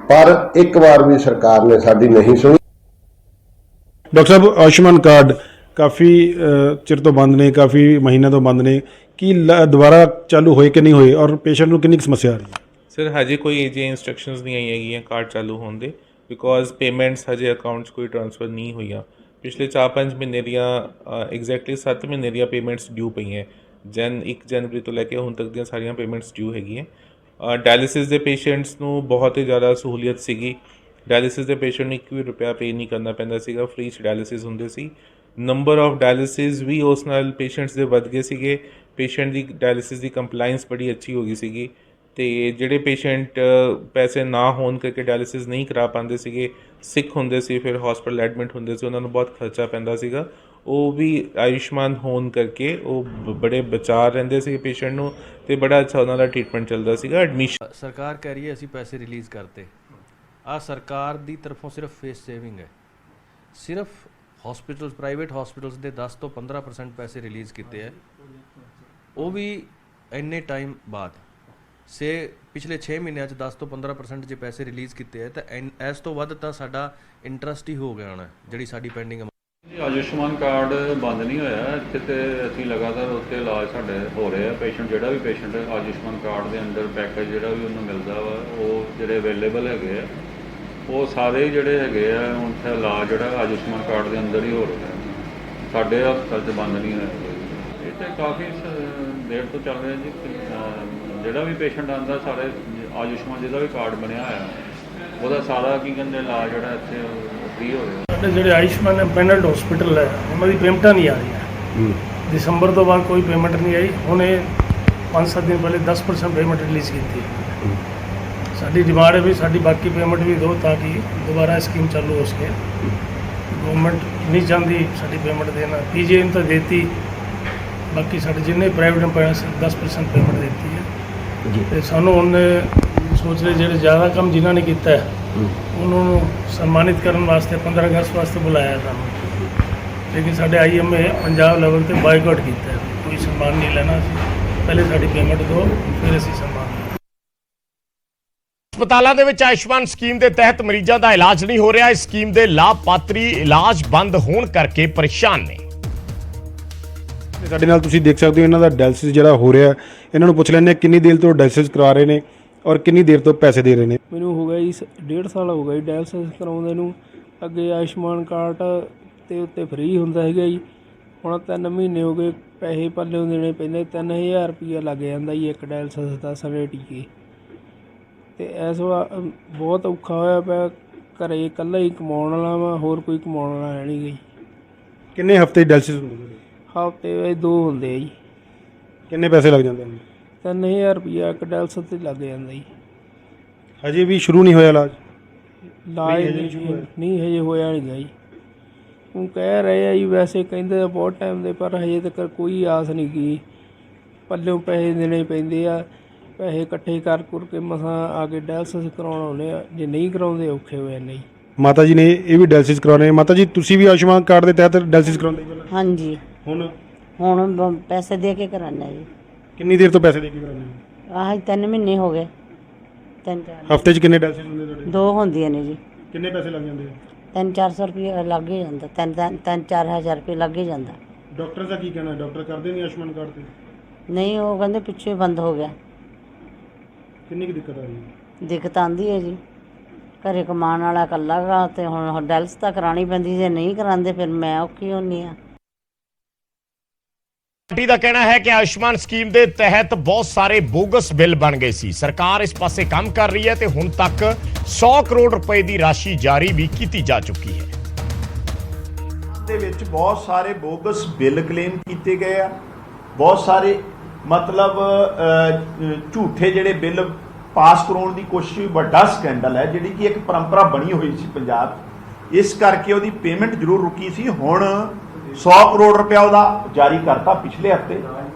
ਪਰ ਇੱਕ ਵਾਰ ਵੀ ਸਰਕਾਰ ਨੇ ਸਾਡੀ ਨਹੀਂ ਸੁਣੀ। ਡਾਕਟਰ ਸਾਹਿਬ, ਆਯੁਸ਼ਮਾਨ ਕਾਰਡ ਕਾਫੀ ਚਿਰ ਤੋਂ ਬੰਦ ਨੇ, ਕਾਫੀ ਮਹੀਨਿਆਂ ਤੋਂ ਬੰਦ ਨੇ, ਕੀ ਦੁਬਾਰਾ ਚਾਲੂ ਹੋਏ ਕਿ ਨਹੀਂ ਹੋਏ, ਔਰ ਪੇਸ਼ੈਂਟ ਨੂੰ ਕਿੰਨੀ ਸਮੱਸਿਆ ਆ ਰਹੀ ਹੈ? ਸਰ ਹਜੇ ਕੋਈ ਅਜਿਹੀ ਇੰਸਟਰਕਸ਼ਨਸ ਨਹੀਂ ਆਈਆਂ ਹੈਗੀਆਂ ਕਾਰਡ ਚਾਲੂ ਹੋਣ ਦੇ, ਬਿਕੋਜ਼ ਪੇਮੈਂਟਸ ਹਜੇ ਅਕਾਊਂਟ 'ਚ ਕੋਈ ਟ੍ਰਾਂਸਫਰ ਨਹੀਂ ਹੋਈਆਂ। ਪਿਛਲੇ 4-5 ਮਹੀਨੇ ਦੀਆਂ ਐਗਜ਼ੈਕਟਲੀ 7 ਮਹੀਨੇ ਦੀਆਂ ਪੇਮੈਂਟਸ ਡਿਊ ਪਈਆਂ। 1 ਜਨਵਰੀ ਤੋਂ ਲੈ ਕੇ ਹੁਣ ਤੱਕ ਦੀਆਂ ਸਾਰੀਆਂ ਪੇਮੈਂਟਸ ਡਿਊ ਹੈਗੀਆਂ। ਡਾਇਲਿਸਿਸ ਦੇ ਪੇਸ਼ੈਂਟਸ ਨੂੰ ਬਹੁਤ ਹੀ ਜ਼ਿਆਦਾ ਸਹੂਲੀਅਤ ਸੀਗੀ। ਡਾਇਲਿਸਿਸ ਦੇ ਪੇਸ਼ੈਂਟ ਨੂੰ 1 ਵੀ ਰੁਪਇਆ ਪੇ ਨਹੀਂ ਕਰਨਾ ਪੈਂਦਾ ਸੀਗਾ, ਫ੍ਰੀ 'ਚ ਡਾਇਲਿਸਿਸ ਹੁੰਦੇ ਸੀ। ਨੰਬਰ ਆਫ ਡਾਇਲਿਸਿਸ ਵੀ ਉਸ ਨਾਲ ਪੇਸ਼ੈਂਟਸ ਦੇ ਵੱਧ ਗਏ ਸੀਗੇ। ਪੇਸ਼ੈਂਟ ਦੀ ਡਾਇਲਿਸਿਸ ਦੀ ਕੰਪਲਾਇੰਸ ਬੜੀ ਅੱਛੀ ਹੋ ਗਈ ਸੀਗੀ, ਅਤੇ ਜਿਹੜੇ ਪੇਸ਼ੈਂਟ ਪੈਸੇ ਨਾ ਹੋਣ ਕਰਕੇ ਡਾਇਲਿਸਿਸ ਨਹੀਂ ਕਰਾ ਪਾਉਂਦੇ ਸੀਗੇ, ਸਿੱਕ ਹੁੰਦੇ ਸੀ, ਫਿਰ ਹਸਪੀਟਲ ਐਡਮਿਟ ਹੁੰਦੇ ਸੀ, ਉਹਨਾਂ ਨੂੰ ਬਹੁਤ ਖਰਚਾ ਪੈਂਦਾ ਸੀਗਾ। ਉਹ ਵੀ ਆਯੁਸ਼ਮਾਨ ਹੋਣ ਕਰਕੇ ਉਹ ਬੜੇ ਬਚਾ ਰਹਿੰਦੇ ਸੀ ਪੇਸ਼ੈਂਟ ਨੂੰ ਤੇ ਬੜਾ ਅੱਛਾ ਉਹਨਾਂ ਦਾ ਟ੍ਰੀਟਮੈਂਟ ਚੱਲਦਾ ਸੀਗਾ। ਐਡਮਿਸ਼ਨ ਸਰਕਾਰ ਕਹਿ ਰਹੀ ਹੈ ਅਸੀਂ ਪੈਸੇ ਰਿਲੀਜ਼ ਕਰਤੇ। ਆ ਸਰਕਾਰ ਦੀ ਤਰਫੋਂ ਸਿਰਫ ਫੇਸ ਸੇਵਿੰਗ ਹੈ। ਸਿਰਫ ਹਸਪੀਟਲਸ, ਪ੍ਰਾਈਵੇਟ ਹਸਪੀਟਲਸ ਦੇ 10 ਤੋਂ 15% ਪੈਸੇ ਰਿਲੀਜ਼ ਕੀਤੇ ਹੈ, ਉਹ ਵੀ ਇੰਨੇ ਟਾਈਮ ਬਾਅਦ। ਪਿਛਲੇ 6 ਮਹੀਨਿਆਂ 'ਚ 10 ਤੋਂ 15% ਜੇ ਪੈਸੇ ਰਿਲੀਜ਼ ਕੀਤੇ ਹੈ ਤਾਂ ਇਸ ਤੋਂ ਵੱਧ ਤਾਂ ਸਾਡਾ ਇੰਟਰਸਟ ਹੀ ਹੋ ਗਿਆ ਹੋਣਾ ਜਿਹੜੀ ਸਾਡੀ ਪੈਂਡਿੰਗ। ਆਯੁਸ਼ਮਾਨ ਕਾਰਡ ਬੰਦ ਨਹੀਂ ਹੋਇਆ ਇੱਥੇ, ਤੇ ਅਸੀਂ ਲਗਾਤਾਰ ਉੱਤੇ ਇਲਾਜ ਸਾਡੇ ਹੋ ਰਹੇ ਆ। ਪੇਸ਼ੈਂਟ ਜਿਹੜਾ ਵੀ ਪੇਸ਼ੈਂਟ ਆਯੁਸ਼ਮਾਨ ਕਾਰਡ ਦੇ ਅੰਡਰ ਪੈਕੇਜ ਜਿਹੜਾ ਵੀ ਉਹਨੂੰ ਮਿਲਦਾ ਵਾ, ਉਹ ਜਿਹੜੇ ਅਵੇਲੇਬਲ ਹੈਗੇ ਆ, ਉਹ ਸਾਰੇ ਜਿਹੜੇ ਹੈਗੇ ਆ ਉੱਥੇ ਇਲਾਜ ਜਿਹੜਾ ਆਯੁਸ਼ਮਾਨ ਕਾਰਡ ਦੇ ਅੰਦਰ ਹੀ ਹੋ ਰਿਹਾ। ਸਾਡੇ ਹਸਪਤਾਲ 'ਚ ਬੰਦ ਨਹੀਂ ਹੋਇਆ। ਇਹ ਤਾਂ ਕਾਫੀ ਦੇਰ ਤੋਂ ਚੱਲ ਰਿਹਾ ਜੀ। ਜਿਹੜਾ ਵੀ ਪੇਸ਼ੈਂਟ ਆਉਂਦਾ ਸਾਰੇ ਆਯੁਸ਼ਮਾਨ ਜਿਹਦਾ ਵੀ ਕਾਰਡ ਬਣਿਆ ਹੋਇਆ ਉਹਦਾ ਸਾਰਾ ਕੀ ਕਹਿੰਦੇ ਇਲਾਜ ਜਿਹੜਾ ਇੱਥੇ ਫ੍ਰੀ ਹੋ ਰਿਹਾ। ਸਾਡੇ ਜਿਹੜੇ ਆਯੁਸ਼ਮਾਨ ਪੈਨਲਡ ਹਸਪੀਟਲ ਹੈ ਉਹਨਾਂ ਦੀ ਪੇਮੈਂਟਾਂ ਨਹੀਂ ਆ ਰਹੀਆਂ। ਦਸੰਬਰ ਤੋਂ ਬਾਅਦ ਕੋਈ ਪੇਮੈਂਟ ਨਹੀਂ ਆਈ। ਹੁਣ ਇਹ 5-7 ਦਿਨ ਪਹਿਲੇ 10% ਪੇਮੈਂਟ ਰਿਲੀਜ਼ ਕੀਤੀ ਹੈ। ਸਾਡੀ ਡਿਮਾਂਡ ਹੈ ਵੀ ਸਾਡੀ ਬਾਕੀ ਪੇਮੈਂਟ ਵੀ ਦਿਓ ਤਾਂ ਕਿ ਦੁਬਾਰਾ ਸਕੀਮ ਚਾਲੂ ਹੋ ਸਕੇ। ਗਵਰਨਮੈਂਟ ਨਹੀਂ ਚਾਹੁੰਦੀ ਸਾਡੀ ਪੇਮੈਂਟ ਦੇਣਾ। ਪੀਜੀਆਈ ਨੂੰ ਤਾਂ ਦੇਤੀ, ਬਾਕੀ ਸਾਡੇ ਜਿੰਨੇ ਪ੍ਰਾਈਵੇਟ ਇੰਪਲੋਇਸ 10% ਪੇਮੈਂਟ ਦਿੱਤੀ ਹੈ। ਤੇ ਸਾਨੂੰ ਹੁਣ ਸੋਚ ਰਹੇ ਜਿਹੜੇ ਜ਼ਿਆਦਾ ਕੰਮ ਜਿਨ੍ਹਾਂ ਨੇ ਕੀਤਾ ਹੈ ਉਹਨਾਂ ਨੂੰ ਸਨਮਾਨਿਤ ਕਰਨ ਵਾਸਤੇ 15 ਅਗਸਤ ਵਾਸਤੇ ਬੁਲਾਇਆ ਸਾਨੂੰ, ਲੇਕਿਨ ਸਾਡੇ IMA ਪੰਜਾਬ ਲੈਵਲ ਤੇ ਬਾਈਕਾਟ ਕੀਤਾ ਹੈ। ਕੋਈ ਸਨਮਾਨ ਨਹੀਂ ਲੈਣਾ ਸੀ, ਪਹਿਲੇ ਸਾਡੀ ਪੇਮੈਂਟ ਦਿਓ ਫਿਰ ਅਸੀਂ ਸਨਮਾਨ। ਹਸਪਤਾਲਾਂ ਦੇ ਵਿੱਚ ਆਯੁਸ਼ਮਾਨ ਸਕੀਮ ਦੇ ਤਹਿਤ ਮਰੀਜ਼ਾਂ ਦਾ ਇਲਾਜ ਨਹੀਂ ਹੋ ਰਿਹਾ। ਇਸ ਸਕੀਮ ਦੇ ਲਾਭਪਾਤਰੀ ਇਲਾਜ ਬੰਦ ਹੋਣ ਕਰਕੇ ਪਰੇਸ਼ਾਨ ਨੇ। ਸਾਡੇ ਨਾਲ ਤੁਸੀਂ ਦੇਖ ਸਕਦੇ ਹੋ ਇਹਨਾਂ ਦਾ ਡਾਇਲਿਸਿਸ ਜਿਹੜਾ ਹੋ ਰਿਹਾ, ਇਹਨਾਂ ਨੂੰ ਪੁੱਛ ਲੈਂਦੇ ਹਾਂ ਕਿੰਨੀ ਦੇਰ ਤੋਂ ਡਾਇਲਿਸਿਸ ਕਰਵਾ ਰਹੇ ਨੇ ਔਰ ਕਿੰਨੀ ਦੇਰ ਤੋਂ ਪੈਸੇ ਦੇ ਰਹੇ ਨੇ। ਮੈਨੂੰ ਹੋ ਗਿਆ ਜੀ 1.5 ਸਾਲ ਹੋ ਗਿਆ ਜੀ ਡਾਇਲਿਸਿਸ ਕਰਾਉਂਦੇ ਨੂੰ। ਅੱਗੇ ਆਯੁਸ਼ਮਾਨ ਕਾਰਡ ਤੇ ਉੱਤੇ ਫ੍ਰੀ ਹੁੰਦਾ ਹੈਗਾ ਜੀ, ਹੁਣ 3 ਮਹੀਨੇ ਹੋ ਗਏ ਪੈਸੇ ਪੱਲਿਓਂ ਦੇਣੇ ਪੈਂਦੇ। 3000 ਰੁਪਈਆ ਲੱਗ ਜਾਂਦਾ ਜੀ ਇੱਕ ਡਾਇਲਿਸਿਸ ਦਾ ਸਾਰੇ ਟੀਕੇ। ਅਤੇ ਇਸ ਵਾਰ ਬਹੁਤ ਔਖਾ ਹੋਇਆ ਪਿਆ। ਘਰੇ ਇਕੱਲਾ ਹੀ ਕਮਾਉਣ ਵਾਲਾ ਵਾ, ਹੋਰ ਕੋਈ ਕਮਾਉਣ ਵਾਲਾ ਹੈ ਨਹੀਂ ਗਈ। ਕਿੰਨੇ ਹਫ਼ਤੇ ਡਾਇਲਿਸਿਸ ਹੁੰਦੇ ਨੇ? ਹਫ਼ਤੇ ਵਿੱਚ 2 ਹੁੰਦੇ ਆ ਜੀ। ਕਿੰਨੇ ਪੈਸੇ ਲੱਗ ਜਾਂਦੇ ਨੇ? 3000 ਰੁਪਈਆ ਇੱਕ ਡਾਇਲਿਸਿਸ 'ਤੇ ਲੱਗ ਜਾਂਦਾ ਜੀ। ਹਜੇ ਵੀ ਸ਼ੁਰੂ ਨਹੀਂ ਹੋਇਆ ਇਲਾਜ? ਇਲਾਜ ਨਹੀਂ ਹਜੇ ਹੋਇਆ ਨਹੀਂ ਗਾ ਜੀ। ਉਹ ਕਹਿ ਰਹੇ ਆ ਜੀ, ਵੈਸੇ ਕਹਿੰਦੇ ਆ ਬਹੁਤ ਟਾਈਮ ਦੇ, ਪਰ ਹਜੇ ਤੱਕ ਕੋਈ ਆਸ ਨਹੀਂ ਗਈ। ਪੱਲਿਓਂ ਪੈਸੇ ਦੇਣੇ ਪੈਂਦੇ ਆ, ਪੈਸੇ ਇਕੱਠੇ ਕਰ ਕੇ ਮਸਾਂ ਆ ਕੇ ਡਾਇਲਿਸਿਸ ਕਰਾਉਣ ਆਉਂਦੇ ਆ। ਜੇ ਨਹੀਂ ਕਰਾਉਂਦੇ ਔਖੇ ਹੋਏ ਨਹੀਂ। ਮਾਤਾ ਜੀ ਨੇ ਇਹ ਵੀ ਡਾਇਲਿਸਿਸ ਕਰਾਉਣੇ। ਮਾਤਾ ਜੀ ਤੁਸੀਂ ਵੀ ਆਯੁਸ਼ਮਾਨ ਕਾਰਡ ਦੇ ਤਹਿਤ ਡਾਇਲਿਸਿਸ ਕਰਾਉਂਦੇ ਪਹਿਲਾਂ? ਹਾਂਜੀ, ਹੁਣ ਪੈਸੇ ਦੇ ਕੇ ਕਰਾਉਂਦੇ ਜੀ। ਕਿੰਨੀ ਦੇਰ ਤੋਂ ਪੈਸੇ ਦੇ ਕੇ ਕਰਾਉਂਦੇ? ਆਹ 3 ਮਹੀਨੇ ਹੋ ਗਏ। 3-4 ਹਫ਼ਤੇ 'ਚ ਕਿੰਨੇ ਡਾਇਲਿਸਿਸ ਹੁੰਦੇ ਤੁਹਾਡੇ? 2 ਹੁੰਦੀਆਂ ਨੇ ਜੀ। ਕਿੰਨੇ ਪੈਸੇ ਲੱਗ ਜਾਂਦੇ? 300-400 ਰੁਪਏ ਲੱਗ ਹੀ ਜਾਂਦਾ। 3-4 ਹਜ਼ਾਰ ਰੁਪਏ ਲੱਗ ਹੀ ਜਾਂਦਾ। ਡਾਕਟਰ ਦਾ ਕੀ ਕਹਿਣਾ? ਡਾਕਟਰ ਕਰਦੇ ਨਹੀਂ ਆਯੁਸ਼ਮਾਨ ਕਾਰਡ ਤੇ? ਨਹੀਂ, ਉਹ ਕਹਿੰਦੇ ਪਿੱਛੇ ਹੀ ਬੰਦ ਹੋ ਗਿਆ। ਕਿੰਨੀ ਕੁ ਦਿੱਕਤ ਆ ਰਹੀ ਹੈ? ਦਿੱਕਤ ਆਉਂਦੀ ਹੈ ਜੀ। ਘਰੇ ਕਮਾਉਣ ਵਾਲਾ ਇਕੱਲਾ ਗਾ ਅਤੇ ਹੁਣ ਡਾਇਲਿਸਿਸ ਤਾਂ ਕਰਾਉਣੀ ਪੈਂਦੀ। ਜੇ ਨਹੀਂ ਕਰਾਉਂਦੇ ਫਿਰ ਮੈਂ ਔਖੀ ਹੁੰਦੀ ਹਾਂ। ਪਾਰਟੀ ਦਾ ਕਹਿਣਾ ਹੈ ਕਿ ਆਯੁਸ਼ਮਾਨ ਸਕੀਮ ਦੇ ਤਹਿਤ ਬਹੁਤ ਸਾਰੇ ਬੋਗਸ ਬਿੱਲ ਬਣ ਗਏ ਸੀ। ਸਰਕਾਰ ਇਸ ਪਾਸੇ ਕੰਮ ਕਰ ਰਹੀ ਹੈ ਤੇ ਹੁਣ ਤੱਕ 100 ਕਰੋੜ ਰੁਪਏ ਦੀ ਰਾਸ਼ੀ ਜਾਰੀ ਵੀ ਕੀਤੀ ਜਾ ਚੁੱਕੀ ਹੈ। ਦੇ ਵਿੱਚ ਬਹੁਤ ਸਾਰੇ ਬੋਗਸ ਬਿੱਲ ਕਲੇਮ ਕੀਤੇ ਗਏ ਆ। ਬਹੁਤ ਸਾਰੇ ਮਤਲਬ ਝੂਠੇ ਜਿਹੜੇ ਬਿੱਲ ਪਾਸ ਕਰਾਉਣ ਦੀ ਕੋਸ਼ਿਸ਼ ਵੀ ਵੱਡਾ ਸਕੈਂਡਲ ਹੈ, ਜਿਹੜੀ ਕਿ ਇੱਕ ਪਰੰਪਰਾ ਬਣੀ ਹੋਈ ਸੀ ਪੰਜਾਬ 'ਚ। ਇਸ ਕਰਕੇ ਉਹਦੀ ਪੇਮੈਂਟ ਜ਼ਰੂਰ ਰੁਕੀ ਸੀ। ਹੁਣ 100 ਕਰੋੜ ਰੁਪਇਆ ਉਹਦਾ ਜਾਰੀ ਕਰਤਾ ਪਿਛਲੇ ਹਫ਼ਤੇ।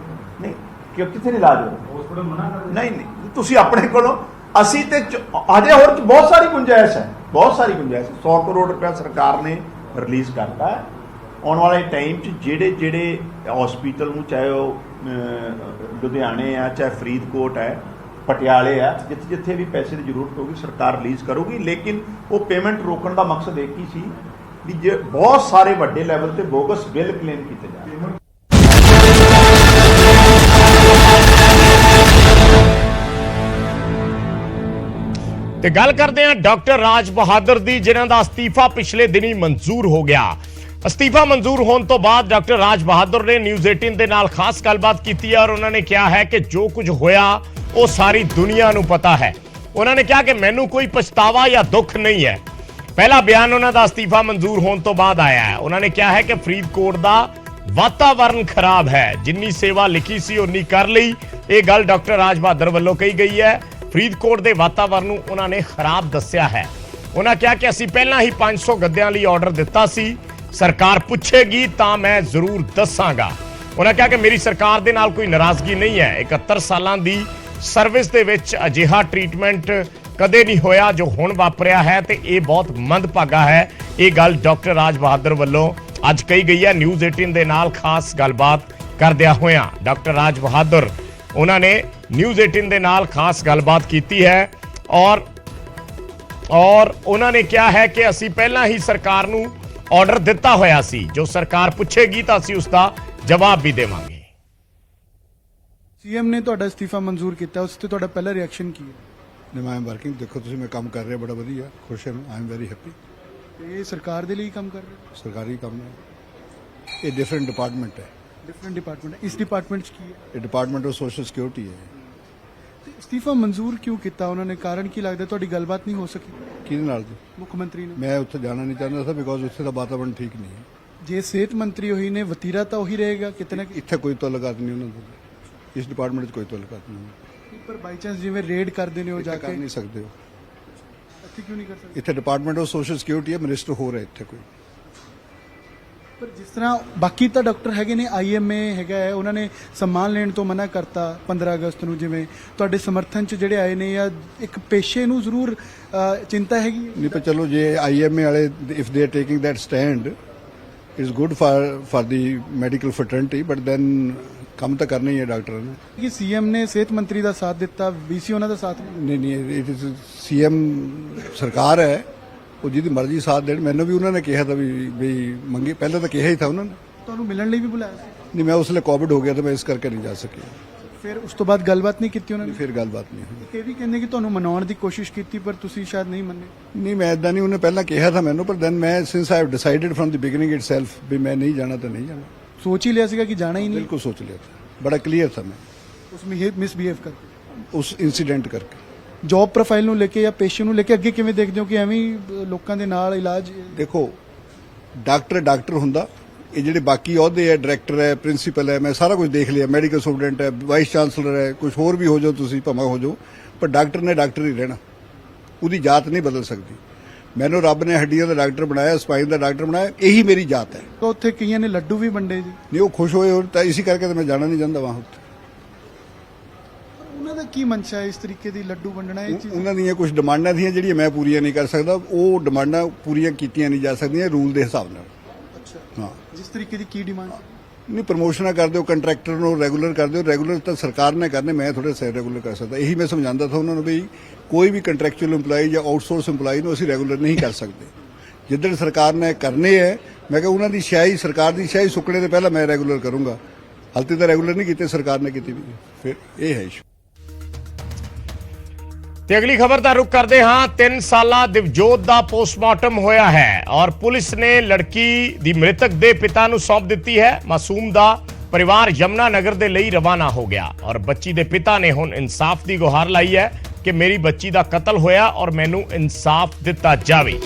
ਨਹੀਂ ਕਿਉਂ, ਕਿੱਥੇ ਨਹੀਂ ਇਲਾਜ ਹੋ ਰਿਹਾ? ਨਹੀਂ, ਤੁਸੀਂ ਆਪਣੇ ਕੋਲੋਂ, ਅਸੀਂ ਤੇ ਅਜੇ ਹੋਰ ਬਹੁਤ ਸਾਰੀ ਗੁੰਜਾਇਸ਼ ਹੈ, ਬਹੁਤ ਸਾਰੀ ਗੁੰਜਾਇਸ਼। 100 ਕਰੋੜ ਰੁਪਇਆ ਸਰਕਾਰ ਨੇ ਰਿਲੀਜ਼ ਕਰਤਾ ਹੈ। ਆਉਣ ਵਾਲੇ ਟਾਈਮ 'ਚ ਜਿਹੜੇ ਹਸਪੀਟਲ ਨੂੰ, ਚਾਹੇ ਉਹ ਲੁਧਿਆਣੇ ਆ, ਚਾਹੇ ਫਰੀਦਕੋਟ ਹੈ, ਪਟਿਆਲੇ ਆ, ਜਿੱਥੇ ਵੀ ਪੈਸੇ ਦੀ ਜ਼ਰੂਰਤ ਹੋਊਗੀ ਸਰਕਾਰ ਰਿਲੀਜ਼ ਕਰੂਗੀ। ਲੇਕਿਨ ਉਹ ਪੇਮੈਂਟ ਰੋਕਣ ਦਾ ਮਕਸਦ ਇੱਕ ਹੀ ਸੀ ਵੀ ਜੇ ਬਹੁਤ ਸਾਰੇ ਵੱਡੇ ਲੈਵਲ ਤੇ ਬੋਗਸ ਬਿੱਲ ਕਲੇਮ ਕੀਤੇ ਜਾ ਰਹੇ। ਤੇ ਗੱਲ ਕਰਦੇ ਹਾਂ ਡਾਕਟਰ ਰਾਜ ਬਹਾਦਰ ਦੀ, ਜਿਨ੍ਹਾਂ ਦਾ ਅਸਤੀਫਾ ਪਿਛਲੇ ਦਿਨੀ ਮਨਜ਼ੂਰ ਹੋ ਗਿਆ। ਅਸਤੀਫਾ ਮਨਜ਼ੂਰ ਹੋਣ ਤੋਂ ਬਾਅਦ ਡਾਕਟਰ ਰਾਜ ਬਹਾਦਰ ਨੇ ਨਿਊਜ਼ 18 ਦੇ ਨਾਲ ਖਾਸ ਗੱਲਬਾਤ ਕੀਤੀ ਹੈ ਔਰ ਉਹਨਾਂ ਨੇ ਕਿਹਾ ਹੈ ਕਿ ਜੋ ਕੁਝ ਹੋਇਆ ਉਹ ਸਾਰੀ ਦੁਨੀਆ ਨੂੰ ਪਤਾ ਹੈ। ਉਹਨਾਂ ਨੇ ਕਿਹਾ ਕਿ ਮੈਨੂੰ ਕੋਈ ਪਛਤਾਵਾ ਜਾਂ ਦੁੱਖ ਨਹੀਂ ਹੈ। ਪਹਿਲਾ ਬਿਆਨ ਉਹਨਾਂ ਦਾ ਅਸਤੀਫਾ ਮਨਜ਼ੂਰ ਹੋਣ ਤੋਂ ਬਾਅਦ ਆਇਆ ਹੈ। ਉਹਨਾਂ ਨੇ ਕਿਹਾ ਹੈ ਕਿ ਫਰੀਦਕੋਟ ਦਾ ਵਾਤਾਵਰਣ ਖਰਾਬ ਹੈ, ਜਿੰਨੀ ਸੇਵਾ ਲਿਖੀ ਸੀ ਉਨੀ ਕਰ ਲਈ। ਇਹ ਗੱਲ ਡਾਕਟਰ ਰਾਜ ਬਹਾਦਰ ਵੱਲੋਂ ਕਹੀ ਗਈ ਹੈ। ਫਰੀਦਕੋਟ ਦੇ ਵਾਤਾਵਰਣ ਨੂੰ ਉਹਨਾਂ ਨੇ ਖਰਾਬ ਦੱਸਿਆ ਹੈ। ਉਹਨਾਂ ਕਿਹਾ ਕਿ ਅਸੀਂ ਪਹਿਲਾਂ ਹੀ 500 ਗੱਦਿਆਂ ਲਈ ਆਰਡਰ ਦਿੱਤਾ ਸੀ, ਸਰਕਾਰ ਪੁੱਛੇਗੀ ਤਾਂ ਮੈਂ ਜ਼ਰੂਰ ਦੱਸਾਂਗਾ। ਉਹਨਾਂ ਕਿਹਾ ਕਿ ਮੇਰੀ ਸਰਕਾਰ ਦੇ ਨਾਲ ਕੋਈ ਨਾਰਾਜ਼ਗੀ ਨਹੀਂ ਹੈ। 71 ਸਾਲਾਂ ਦੀ ਸਰਵਿਸ ਦੇ ਵਿੱਚ ਅਜਿਹਾ ਟ੍ਰੀਟਮੈਂਟ ਕਦੇ ਨਹੀਂ ਹੋਇਆ ਜੋ ਹੁਣ ਵਾਪਰਿਆ ਹੈ ਤੇ ਇਹ ਬਹੁਤ ਮੰਦਭਾਗਾ ਹੈ। ਇਹ ਗੱਲ ਡਾਕਟਰ ਰਾਜ ਬਹਾਦਰ ਵੱਲੋਂ ਅੱਜ ਕਹੀ ਗਈ ਹੈ। ਨਿਊਜ਼ 18 ਦੇ ਨਾਲ ਖਾਸ ਗੱਲਬਾਤ ਕਰਦਿਆਂ ਹੋਇਆਂ ਡਾਕਟਰ ਰਾਜ ਬਹਾਦਰ ਉਹਨਾਂ ਨੇ ਨਿਊਜ਼ 18 ਦੇ ਨਾਲ ਖਾਸ ਗੱਲਬਾਤ ਕੀਤੀ ਹੈ ਔਰ ਉਹਨਾਂ ਨੇ ਕਿਹਾ ਹੈ ਕਿ ਅਸੀਂ ਪਹਿਲਾਂ ਹੀ ਸਰਕਾਰ ਨੂੰ ਆਰਡਰ ਦਿੱਤਾ ਹੋਇਆ ਸੀ, ਜੋ ਸਰਕਾਰ ਪੁੱਛੇਗੀ ਤਾਂ ਅਸੀਂ ਉਸ ਦਾ ਜਵਾਬ ਵੀ ਦੇਵਾਂਗੇ। ਸੀਐਮ ਨੇ ਤੁਹਾਡਾ ਅਸਤੀਫਾ ਮਨਜ਼ੂਰ ਕੀਤਾ, ਉਸ ਤੇ ਤੁਹਾਡਾ ਪਹਿਲਾ ਰਿਐਕਸ਼ਨ ਕੀ ਹੈ? ਮੈਂ ਆਮ ਵਰਕਿੰਗ, ਦੇਖੋ ਤੁਸੀਂ ਮੈਂ ਕੰਮ ਕਰ ਰਿਹਾ ਬੜਾ ਵਧੀਆ, ਖੁਸ਼ ਹਾਂ, ਆਈ ਐਮ ਵੈਰੀ ਹੈਪੀ। ਇਹ ਸਰਕਾਰ ਦੇ ਲਈ ਕੰਮ ਕਰ ਰਹੇ ਹੋ? ਸਰਕਾਰੀ ਕੰਮ ਹੈ, ਇਹ ਡਿਫਰੈਂਟ ਡਿਪਾਰਟਮੈਂਟ ਹੈ। ਡਿਫਰੈਂਟ ਡਿਪਾਰਟਮੈਂਟ ਹੈ। ਇਸ ਡਿਪਾਰਟਮੈਂਟ 'ਚ ਕੀ ਹੈ? ਇਹ ਡਿਪਾਰਟਮੈਂਟ ਆਫ ਸੋਸ਼ਲ ਸਿਕਿਉਰਿਟੀ ਹੈ। ਤੇ ਅਸਤੀਫਾ ਮਨਜ਼ੂਰ ਕਿਉਂ ਕੀਤਾ ਉਹਨਾਂ ਨੇ? ਕਾਰਨ ਕੀ ਲੱਗਦਾ? ਤੁਹਾਡੀ ਗੱਲਬਾਤ ਨਹੀਂ ਹੋ ਸਕੀ ਕਿਹਦੇ ਨਾਲ ਜੀ? ਮੁੱਖ ਮੰਤਰੀ ਨੇ। ਮੈਂ ਉੱਥੇ ਜਾਣਾ ਨਹੀਂ ਚਾਹੁੰਦਾ ਸੀ ਬਿਕੋਜ਼ ਉੱਥੇ ਦਾ ਵਾਤਾਵਰਣ ਠੀਕ ਨਹੀਂ ਹੈ। ਜੇ ਸਿਹਤ ਮੰਤਰੀ ਉਹੀ ਨੇ, ਵਤੀਰਾ ਤਾਂ ਉਹੀ ਰਹੇਗਾ ਕਿਤੇ ਨਾ ਕਿਤੇ। ਇੱਥੇ ਕੋਈ ਤਾਲੁਕਾਤ ਨਹੀਂ ਉਹਨਾਂ ਦਾ, ਇਸ ਡਿਪਾਰਟਮੈਂਟ 'ਚ ਕੋਈ ਤਾਲੁਕਾਤ ਨਹੀਂ। ਪਰ ਬਾਈ ਚਾਂਸ ਜਿਵੇਂ ਰੇਡ ਕਰਦੇ ਨੇ ਉਹ ਜਾ ਕਰ ਕੇ, ਨਹੀਂ ਸਕਦੇ ਹੋ। ਇੱਥੇ ਕਿਉਂ ਨਹੀਂ ਕਰ ਸਕਦੇ? ਇੱਥੇ ਡਿਪਾਰਟਮੈਂਟ ਆਫ ਸੋਸ਼ਲ ਸਿਕਿਉਰਿਟੀ ਹੈ, ਮਿਨਿਸਟਰ ਹੋ ਰਿਹਾ ਇੱਥੇ ਕੋਈ। ਪਰ ਜਿਸ ਤਰ੍ਹਾਂ ਬਾਕੀ ਤਾਂ ਡਾਕਟਰ ਹੈਗੇ ਨੇ, ਆਈਐਮਏ ਹੈਗਾ ਹੈ, ਉਹਨਾਂ ਨੇ ਸਨਮਾਨ ਲੈਣ ਤੋਂ ਮਨਾ ਕਰਤਾ 15 ਅਗਸਤ ਨੂੰ। ਜਿਵੇਂ ਤੁਹਾਡੇ ਸਮਰਥਨ 'ਚ ਜਿਹੜੇ ਆਏ ਨੇ, ਜਾਂ ਇੱਕ ਪੇਸ਼ੇ ਨੂੰ ਜ਼ਰੂਰ ਚਿੰਤਾ ਹੈਗੀ ਹੈ? ਨਹੀਂ, ਪਰ ਚਲੋ ਜੇ ਆਈਐਮਏ ਵਾਲੇ if they are taking that stand it is good for the medical fraternity, but then ਕੰਮ ਤਾਂ ਕਰਨਾ ਹੀ ਹੈ ਡਾਕਟਰਾਂ ਨੇ। ਕਿ ਸੀਐਮ ਨੇ ਸਿਹਤ ਮੰਤਰੀ ਦਾ ਸਾਥ ਦਿੱਤਾ, ਵੀਸੀ ਉਹਨਾਂ ਦਾ ਸਾਥ ਨਹੀਂ, ਇਟ ਇਜ਼ ਸੀਐਮ ਸਰਕਾਰ ਹੈ, ਉਹ ਜਿਹਦੀ ਮਰਜ਼ੀ ਸਾਥ ਦੇਣ। ਮੈਨੂੰ ਵੀ ਉਹਨਾਂ ਨੇ ਕਿਹਾ ਤਾਂ ਵੀ ਮੰਗੀ, ਪਹਿਲਾਂ ਤਾਂ ਕਿਹਾ ਹੀ ਥਾ ਉਹਨਾਂ ਨੇ। ਤੁਹਾਨੂੰ ਮਿਲਣ ਲਈ ਵੀ ਬੁਲਾਇਆ ਸੀ? ਨਹੀਂ, ਮੈਂ ਉਸ ਵੇਲੇ ਕੋਵਿਡ ਹੋ ਗਿਆ ਤਾਂ ਮੈਂ ਇਸ ਕਰਕੇ ਨਹੀਂ ਜਾ ਸਕਿਆ। ਫਿਰ ਉਸ ਤੋਂ ਬਾਅਦ ਗੱਲਬਾਤ ਨਹੀਂ ਕੀਤੀ ਉਹਨਾਂ ਨੇ? ਫਿਰ ਗੱਲਬਾਤ ਨਹੀਂ ਹੋਈ। ਇਹ ਵੀ ਕਹਿੰਦੇ ਕਿ ਤੁਹਾਨੂੰ ਮਨਾਉਣ ਦੀ ਕੋਸ਼ਿਸ਼ ਕੀਤੀ ਪਰ ਤੁਸੀਂ ਸ਼ਾਇਦ ਨਹੀਂ ਮੰਨੇ। ਨਹੀਂ, ਮੈਂ ਇਦਾਂ ਨਹੀਂ, ਉਹਨੇ ਪਹਿਲਾਂ ਕਿਹਾ ਥਾ ਮੈਨੂੰ, ਪਰ ਦੈਨ ਮੈਂ since I have decided from the beginning itself ਵੀ ਮੈਂ ਨਹੀਂ ਜਾਣਾ ਤਾਂ ਨਹੀਂ ਜਾਣਾ। ਸੋਚ ਹੀ ਲਿਆ ਸੀਗਾ ਕਿ ਜਾਣਾ ਹੀ ਨਹੀਂ? ਬਿਲਕੁਲ ਸੋਚ ਲਿਆ था, बड़ा क्लियर था मैं ਉਸ ਮਿਸਬੀਹੇਵ ਕਰਕੇ, उस इंसीडेंट करके। ਜੌਬ ਪ੍ਰੋਫਾਈਲ ਨੂੰ ਲੈ ਕੇ ਜਾਂ ਪੇਸ਼ੇ ਨੂੰ ਲੈ ਕੇ ਅੱਗੇ ਕਿਵੇਂ ਦੇਖਦੇ ਹੋ ਕਿ ਐਵੇਂ ਹੀ ਲੋਕਾਂ ਦੇ ਨਾਲ ਇਲਾਜ? देखो डॉक्टर ਹੁੰਦਾ, ਇਹ ਜਿਹੜੇ ਬਾਕੀ ਅਹੁਦੇ ਹੈ, ਡਾਇਰੈਕਟਰ ਹੈ, ਪ੍ਰਿੰਸੀਪਲ ਹੈ, ਮੈਂ ਸਾਰਾ ਕੁਝ ਦੇਖ ਲਿਆ, ਮੈਡੀਕਲ ਸਟੂਡੈਂਟ ਹੈ, ਵਾਈਸ ਚਾਂਸਲਰ ਹੈ, ਕੁਝ ਹੋਰ ਵੀ ਹੋ ਜਾਓ ਤੁਸੀਂ, ਭਾਵੇਂ ਹੋ ਜਾਓ, ਪਰ ਡਾਕਟਰ ਨੇ ਡਾਕਟਰ ਹੀ ਰਹਿਣਾ, ਉਹਦੀ ਜਾਤ ਨਹੀਂ ਬਦਲ ਸਕਦੀ। ਮੈਨੂੰ ਰੱਬ ਨੇ ਹੱਡੀਆਂ ਦਾ ਡਾਕਟਰ ਬਣਾਇਆ, ਸਪਾਈਨ ਦਾ ਡਾਕਟਰ ਬਣਾਇਆ, ਇਹੀ ਮੇਰੀ ਜਾਤ ਹੈ। ਤਾਂ ਉੱਥੇ ਕਈਆਂ ਨੇ ਲੱਡੂ ਵੀ ਵੰਡੇ ਜੀ। ਨਹੀਂ, ਉਹ ਖੁਸ਼ ਹੋਏ, ਤਾਂ ਇਸੇ ਕਰਕੇ ਤਾਂ ਮੈਂ ਜਾਣਾ ਨਹੀਂ ਚਾਹੁੰਦਾ ਵਾਂ ਉੱਥੇ। ਉਹਨਾਂ ਦਾ ਕੀ ਮਨਸ਼ਾ ਹੈ ਇਸ ਤਰੀਕੇ ਦੀ ਲੱਡੂ ਵੰਡਣਾ? ਇਹ ਚੀਜ਼ ਉਹਨਾਂ ਦੀਆਂ ਕੁਝ ਡਿਮਾਂਡਾਂ ਥੀਆਂ ਜਿਹੜੀਆਂ ਮੈਂ ਪੂਰੀਆਂ ਨਹੀਂ ਕਰ ਸਕਦਾ, ਉਹ ਡਿਮਾਂਡਾਂ ਪੂਰੀਆਂ ਕੀਤੀਆਂ ਨਹੀਂ ਜਾ ਸਕਦੀਆਂ ਰੂਲ ਦੇ ਹਿਸਾਬ ਨਾਲ। ਅੱਛਾ, ਹਾਂ। ਜਿਸ ਤਰੀਕੇ ਦੀ ਕੀ ਡਿਮਾਂਡ? ਨਹੀਂ, ਪ੍ਰਮੋਸ਼ਨਾਂ ਕਰ ਦਿਓ, ਕੰਟਰੈਕਟਰ ਨੂੰ ਰੈਗੂਲਰ ਕਰ ਦਿਓ। ਰੈਗੂਲਰ ਤਾਂ ਸਰਕਾਰ ਨੇ ਕਰਨੇ, ਮੈਂ ਥੋੜਾ ਸਹਿ ਰੈਗੂਲਰ ਕਰ ਸਕਦਾ। ਇਹੀ ਮੈਂ ਸਮਝਾਉਂਦਾ ਥਾ ਉਹਨਾਂ ਨੂੰ ਵੀ ਕੋਈ ਵੀ ਕੰਟਰੈਕਚੁਅਲ EMPLOYE ਜਾਂ ਆਊਟਸੋਰਸ EMPLOYE ਨੂੰ ਅਸੀਂ ਰੈਗੂਲਰ ਨਹੀਂ ਕਰ ਸਕਦੇ। ਜਿੱਦਣ ਸਰਕਾਰ ਨੇ ਕਰਨੇ ਹੈ, ਮੈਂ ਕਿਹਾ ਉਹਨਾਂ ਦੀ ਸ਼ਾਹੀ, ਸਰਕਾਰ ਦੀ ਸ਼ਾਹੀ ਸੁੱਕਣੇ ਤੋਂ ਪਹਿਲਾਂ ਮੈਂ ਰੈਗੂਲਰ ਕਰੂੰਗਾ। ਹਾਲੇ ਤਾਂ ਰੈਗੂਲਰ ਨਹੀਂ ਕੀਤੇ, ਸਰਕਾਰ ਨੇ ਕੀਤੀ ਵੀ, ਫਿਰ ਇਹ ਹੈ ਇਸ਼ੂ। ਤੇ ਅਗਲੀ ਖਬਰ ਦਾ ਰੁਖ ਕਰਦੇ ਹਾਂ। 3 ਸਾਲਾ ਦਿਵਜੋਤ ਦਾ ਪੋਸਟਮਾਰਟਮ ਹੋਇਆ ਹੈ ਔਰ ਪੁਲਿਸ ਨੇ ਲੜਕੀ ਦੀ ਮ੍ਰਿਤਕ ਦੇ ਪਿਤਾ ਨੂੰ ਸੌਂਪ ਦਿੱਤੀ ਹੈ। ਮਾਸੂਮ ਦਾ ਪਰਿਵਾਰ ਯਮਨਾ ਨਗਰ ਦੇ ਲਈ ਰਵਾਨਾ ਹੋ ਗਿਆ ਔਰ ਬੱਚੀ ਦੇ ਪਿਤਾ ਨੇ ਹੁਣ ਇਨਸਾਫ ਦੀ ਗੁਹਾਰ ਲਾਈ ਹੈ ਕਿ ਮੇਰੀ ਬੱਚੀ ਦਾ ਕਤਲ ਹੋਇਆ ਔਰ ਮੈਨੂੰ ਇਨਸਾਫ ਦਿੱਤਾ ਜਾਵੇ।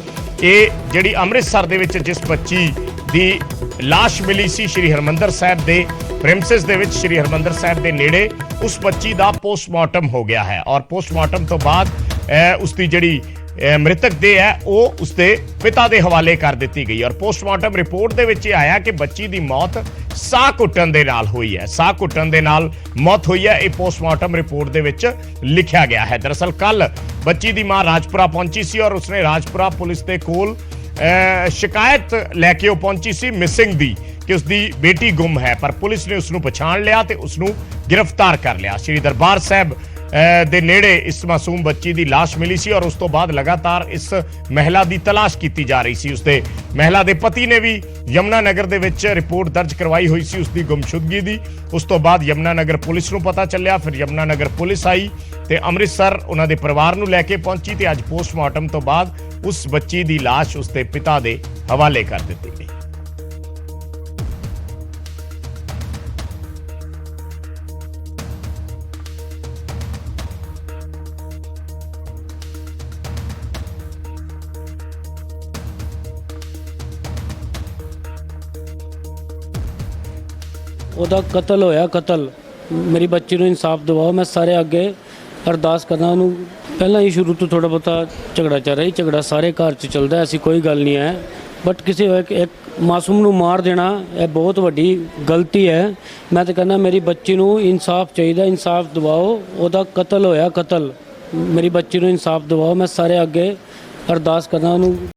ਇਹ ਜਿਹੜੀ ਅੰਮ੍ਰਿਤਸਰ ਦੇ ਵਿੱਚ ਜਿਸ ਬੱਚੀ ਦੀ ਲਾਸ਼ ਮਿਲੀ ਸੀ ਸ਼੍ਰੀ ਹਰਮੰਦਰ ਸਾਹਿਬ ਦੇ ਪ੍ਰੀਮਿਸਿਸ ਦੇ ਵਿੱਚ, ਸ਼੍ਰੀ ਹਰਮੰਦਰ ਸਾਹਿਬ ਦੇ ਨੇੜੇ, ਉਸ ਬੱਚੀ ਦਾ ਪੋਸਟਮਾਰਟਮ ਹੋ ਗਿਆ ਹੈ ਔਰ ਪੋਸਟਮਾਰਟਮ ਤੋਂ ਬਾਅਦ ਉਸ ਦੀ ਜਿਹੜੀ ਮ੍ਰਿਤਕ ਦੇ ਹੈ ਉਹ ਉਸਦੇ ਪਿਤਾ ਦੇ ਹਵਾਲੇ ਕਰ ਦਿੱਤੀ ਗਈ ਔਰ ਪੋਸਟਮਾਰਟਮ ਰਿਪੋਰਟ ਦੇ ਵਿੱਚ ਇਹ ਆਇਆ ਕਿ ਬੱਚੀ ਦੀ ਮੌਤ ਸਾਹ ਘੁੱਟਣ ਦੇ ਨਾਲ ਹੋਈ ਹੈ। ਸਾਹ ਘੁੱਟਣ ਦੇ ਨਾਲ ਮੌਤ ਹੋਈ ਹੈ, ਇਹ ਪੋਸਟਮਾਰਟਮ ਰਿਪੋਰਟ ਦੇ ਵਿੱਚ ਲਿਖਿਆ ਗਿਆ ਹੈ। ਦਰਅਸਲ ਕੱਲ ਬੱਚੀ ਦੀ ਮਾਂ ਰਾਜਪੁਰਾ ਪਹੁੰਚੀ ਸੀ ਔਰ ਉਸਨੇ ਰਾਜਪੁਰਾ ਪੁਲਿਸ ਦੇ ਕੋਲ ਸ਼ਿਕਾਇਤ ਲੈ ਕੇ ਉਹ ਪਹੁੰਚੀ ਸੀ ਮਿਸਿੰਗ ਦੀ, ਕਿ ਉਸਦੀ ਬੇਟੀ ਗੁੰਮ ਹੈ, ਪਰ ਪੁਲਿਸ ਨੇ ਉਸ ਨੂੰ ਪਛਾਣ ਲਿਆ ਤੇ ਉਸ ਨੂੰ ਗ੍ਰਿਫਤਾਰ ਕਰ ਲਿਆ। ਸ਼੍ਰੀ ਦਰਬਾਰ ਸਾਹਿਬ ਦੇ ਨੇੜੇ ਇਸ ਮਾਸੂਮ ਬੱਚੀ ਦੀ ਲਾਸ਼ ਮਿਲੀ ਸੀ ਔਰ ਉਸ ਤੋਂ ਬਾਅਦ ਲਗਾਤਾਰ ਇਸ ਮਹਿਲਾ ਦੀ ਤਲਾਸ਼ ਕੀਤੀ ਜਾ ਰਹੀ ਸੀ। ਉਸਦੇ ਮਹਿਲਾ ਦੇ ਪਤੀ ਨੇ ਵੀ ਯਮਨਾ ਨਗਰ ਦੇ ਵਿੱਚ ਰਿਪੋਰਟ ਦਰਜ ਕਰਵਾਈ ਹੋਈ ਸੀ ਉਸਦੀ ਗੁੰਮਸ਼ੁਦਗੀ ਦੀ। ਉਸ ਤੋਂ ਬਾਅਦ ਯਮਨਾ ਨਗਰ ਪੁਲਿਸ ਨੂੰ ਪਤਾ ਚੱਲਿਆ, ਫਿਰ ਯਮਨਾ ਨਗਰ ਪੁਲਿਸ ਆਈ ਤੇ ਅੰਮ੍ਰਿਤਸਰ ਉਹਨਾਂ ਦੇ ਪਰਿਵਾਰ ਨੂੰ ਲੈ ਕੇ ਪਹੁੰਚੀ ਤੇ ਅੱਜ ਪੋਸਟਮਾਰਟਮ ਤੋਂ ਬਾਅਦ ਉਸ ਬੱਚੀ ਦੀ ਲਾਸ਼ ਉਸਦੇ ਪਿਤਾ ਦੇ ਹਵਾਲੇ ਕਰ ਦਿੱਤੀ ਗਈ। ਉਹਦਾ ਕਤਲ ਹੋਇਆ, ਕਤਲ। ਮੇਰੀ ਬੱਚੀ ਨੂੰ ਇਨਸਾਫ ਦਿਵਾਓ। ਮੈਂ ਸਾਰੇ ਅੱਗੇ ਅਰਦਾਸ ਕਰਨਾ। ਉਹਨੂੰ ਪਹਿਲਾਂ ਹੀ ਸ਼ੁਰੂ ਤੋਂ ਥੋੜਾ ਬਹੁਤਾ ਝਗੜਾ ਚੱਲ ਰਿਹਾ, ਝਗੜਾ ਸਾਰੇ ਘਰ 'ਚ ਚੱਲਦਾ, ਐਸੀ ਕੋਈ ਗੱਲ ਨਹੀਂ ਹੈ। ਬਟ ਕਿਸੇ ਇੱਕ ਮਾਸੂਮ ਨੂੰ ਮਾਰ ਦੇਣਾ ਇਹ ਬਹੁਤ ਵੱਡੀ ਗਲਤੀ ਹੈ। ਮੈਂ ਤਾਂ ਕਹਿੰਦਾ ਮੇਰੀ ਬੱਚੀ ਨੂੰ ਇਨਸਾਫ ਚਾਹੀਦਾ, ਇਨਸਾਫ ਦਿਵਾਓ। ਉਹਦਾ ਕਤਲ ਹੋਇਆ, ਕਤਲ, ਮੇਰੀ ਬੱਚੀ ਨੂੰ ਇਨਸਾਫ ਦਿਵਾਓ। ਮੈਂ ਸਾਰੇ ਅੱਗੇ ਅਰਦਾਸ ਕਰਦਾ ਉਹਨੂੰ।